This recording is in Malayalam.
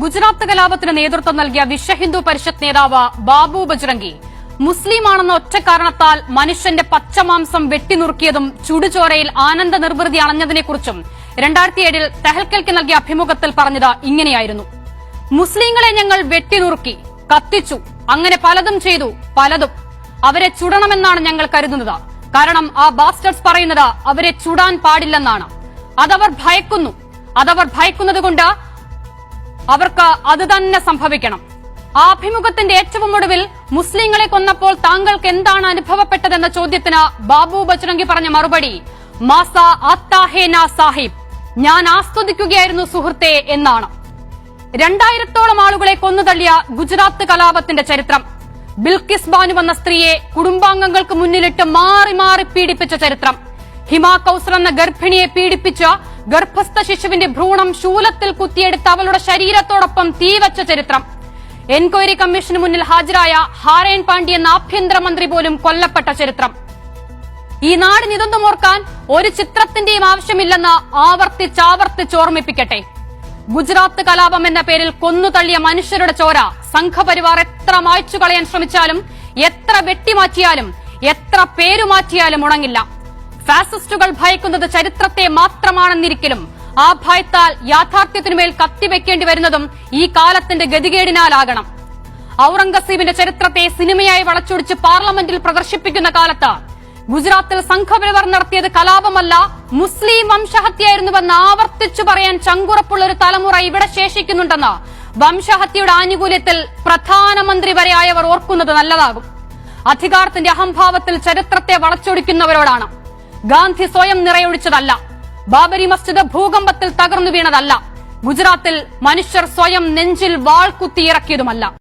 ഗുജറാത്ത് കലാപത്തിന് നേതൃത്വം നൽകിയ വിശ്വ ഹിന്ദു പരിഷത്ത് നേതാവ് ബാബു ബജ്രംഗി മുസ്ലിമാണെന്ന ഒറ്റ കാരണത്താൽ മനുഷ്യന്റെ പച്ചമാംസം വെട്ടിനുറുക്കിയതും ചുടുചോരയിൽ ആനന്ദ നിർവൃതി അണഞ്ഞതിനെക്കുറിച്ചും 2007 തെഹൽക്കൽക്ക് നൽകിയ അഭിമുഖത്തിൽ പറഞ്ഞത് ഇങ്ങനെയായിരുന്നു. മുസ്ലിങ്ങളെ ഞങ്ങൾ വെട്ടിനുറുക്കി, കത്തിച്ചു, അങ്ങനെ പലതും ചെയ്തു, പലതും. അവരെ ചുടണമെന്നാണ് ഞങ്ങൾ കരുതുന്നത്. കാരണം ആ ബാസ്റ്റേഴ്സ് പറയുന്നത് അവരെ ചുടാൻ പാടില്ലെന്നാണ്. അതവർ ഭയക്കുന്നതുകൊണ്ട് അവർക്ക് അത് തന്നെ സംഭവിക്കണം. ആ അഭിമുഖത്തിന്റെ ഏറ്റവും ഒടുവിൽ മുസ്ലിങ്ങളെ കൊന്നപ്പോൾ താങ്കൾക്ക് എന്താണ് അനുഭവപ്പെട്ടതെന്ന ചോദ്യത്തിന് ബാബു ബജ്രംഗി പറഞ്ഞ മറുപടി മാസ ആത്താഹേന സാഹിബ്, ഞാൻ ആസ്വദിക്കുകയായിരുന്നു സുഹൃത്തെ എന്നാണ്. 2000-ഓളം ആളുകളെ കൊന്നുതള്ളിയ ഗുജറാത്ത് കലാപത്തിന്റെ ചരിത്രം, ബിൽക്കിസ് ബാനു എന്ന സ്ത്രീയെ കുടുംബാംഗങ്ങൾക്ക് മുന്നിലിട്ട് മാറി മാറി പീഡിപ്പിച്ച ചരിത്രം, ഹിമ കൌസർ എന്ന ഗർഭിണിയെ പീഡിപ്പിച്ച ഗർഭസ്ഥ ശിശുവിന്റെ ഭ്രൂണം ശൂലത്തിൽ കുത്തിയെടുത്ത് അവളുടെ ശരീരത്തോടൊപ്പം തീവച്ച ചരിത്രം, എൻക്വയറി കമ്മീഷന് മുന്നിൽ ഹാജരായ ഹാരേൻ പാണ്ഡ്യ എന്ന ആഭ്യന്തരമന്ത്രി പോലും കൊല്ലപ്പെട്ട ചരിത്രം. ഈ നാടിന് ഇതൊന്നും ഓർക്കാൻ ഒരു ചിത്രത്തിന്റെയും ആവശ്യമില്ലെന്ന് ആവർത്തിച്ചോർമ്മിപ്പിക്കട്ടെ. ഗുജറാത്ത് കലാപം എന്ന പേരിൽ കൊന്നുതള്ളിയ മനുഷ്യരുടെ ചോര സംഘപരിവാർ എത്ര മായ്ച്ചു കളയാൻ ശ്രമിച്ചാലും, എത്ര വെട്ടിമാറ്റിയാലും, എത്ര പേരുമാറ്റിയാലും ഉണങ്ങില്ല. ഫാസിസ്റ്റുകൾ ഭയക്കുന്നത് ചരിത്രത്തെ മാത്രമാണെന്നിരിക്കലും ആ ഭയത്താൽ യാഥാർത്ഥ്യത്തിനുമേൽ കത്തിവെക്കേണ്ടി വരുന്നതും ഈ കാലത്തിന്റെ ഗതികേടിനാലാകണം. ഔറംഗസീബിന്റെ ചരിത്രത്തെ സിനിമയായി വളച്ചൊടിച്ച് പാർലമെന്റിൽ പ്രദർശിപ്പിക്കുന്ന കാലത്ത് ഗുജറാത്തിൽ സംഘപരിവാർ നടത്തിയത് കലാപമല്ല, മുസ്ലിം വംശഹത്യയായിരുന്നുവെന്ന് ആവർത്തിച്ചു പറയാൻ ചങ്കുറപ്പുള്ള ഒരു തലമുറ ഇവിടെ ശേഷിക്കുന്നുണ്ടെന്ന് വംശഹത്യയുടെ ആനുകൂല്യത്തിൽ പ്രധാനമന്ത്രി വരെ ആയവർ ഓർക്കുന്നത് നല്ലതാകും. അധികാരത്തിന്റെ അഹംഭാവത്തിൽ ചരിത്രത്തെ വളച്ചൊടിക്കുന്നവരോടാണ്. ഗാന്ധി സ്വയം നിറയൊഴിച്ചതല്ല, ബാബരി മസ്ജിദ് ഭൂകമ്പത്തിൽ തകർന്നു വീണതല്ല, ഗുജറാത്തിൽ മനുഷ്യർ സ്വയം നെഞ്ചിൽ വാൾ കുത്തിയിറക്കിയതുമല്ല.